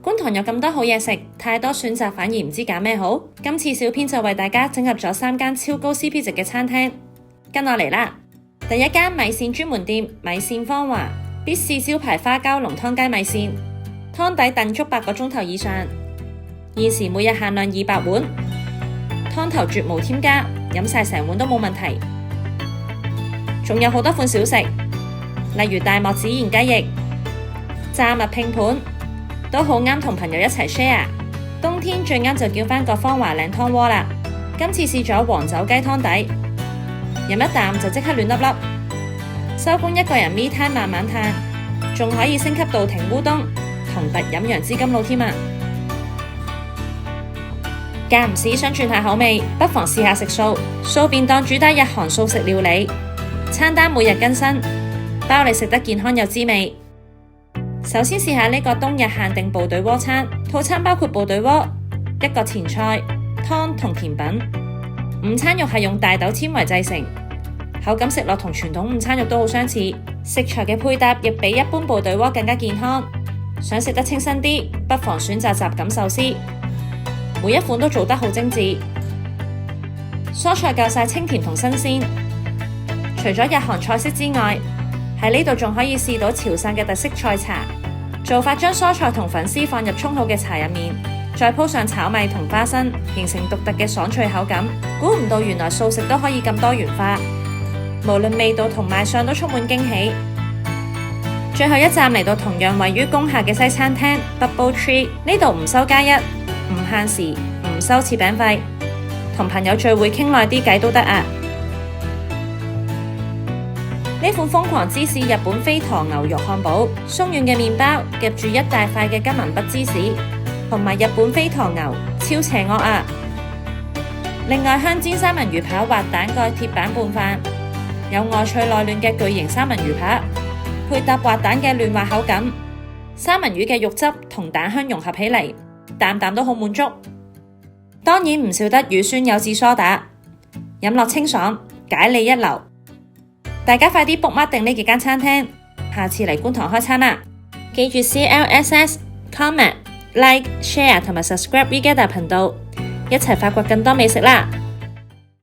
觀塘有咁多好嘢食，太多選擇反而唔知揀咩好。今次小編就為大家整合咗3間超高 CP 值嘅餐廳，跟我嚟啦！第一間米線專門店米線芳華，必試招牌花膠濃湯雞米線，湯底燉足8個鐘頭以上，現時每日限量200碗，湯頭絕無添加，飲晒成碗都冇問題。仲有好多款小食，例如大漠孜然雞翼、炸物拼盤，都好啱同朋友一齊 share。冬天最啱就叫返個芳華靚湯鍋啦。今次試咗黃酒雞湯底，飲一啖就即刻暖粒粒，收工一個人 me time 慢慢嘆，仲可以升級到停烏冬，同特飲楊枝甘露添啊！間唔時想轉下口味，不妨試下食素。素便當主打日韓素食料理，餐單每日更新，包你食得健康又滋味。首先試下呢個冬日限定部隊鍋餐，套餐包括部隊鍋、一個前菜、湯同甜品。午餐肉係用大豆纖維製成，口感食落同傳統午餐肉都好相似。食材嘅配搭亦比一般部隊鍋更加健康。想食得清新啲，不妨選擇什錦壽司。每一款都做得好精緻，蔬菜夠晒清甜同新鮮。除咗日韓菜式之外，喺呢度仲可以試到潮汕嘅特色菜茶。做法將蔬菜同粉絲放入沖好嘅茶入面，再鋪上炒米同花生，形成獨特嘅爽脆口感。估唔到原來素食都可以咁多元化，無論味道同賣相都充滿驚喜。最後一站嚟到同樣位於工廈嘅西餐廳 Bubble Tree， 呢度唔收加一，唔限時，唔收切餅費，同朋友聚會傾耐啲偈都得啊！呢款瘋狂芝士日本飛驒牛肉漢堡，鬆軟嘅麵包夾住一大塊嘅金銀筆芝士，同埋日本飛驒牛，超邪惡啊！另外香煎三文魚扒滑蛋蓋鐵板拌飯，有外脆內嫩嘅巨型三文魚扒，配搭滑蛋嘅嫩滑口感，三文魚嘅肉汁同蛋香融合起嚟，啖啖都好滿足。當然唔少得乳酸有致梳打，飲落清爽，解膩一流。大家快啲 book mark 定呢幾間餐廳，下次嚟觀塘開餐啦！記住 CLSS、comment、like、share 同埋 subscribe Vegeta 頻道，一齊發掘更多美食啦！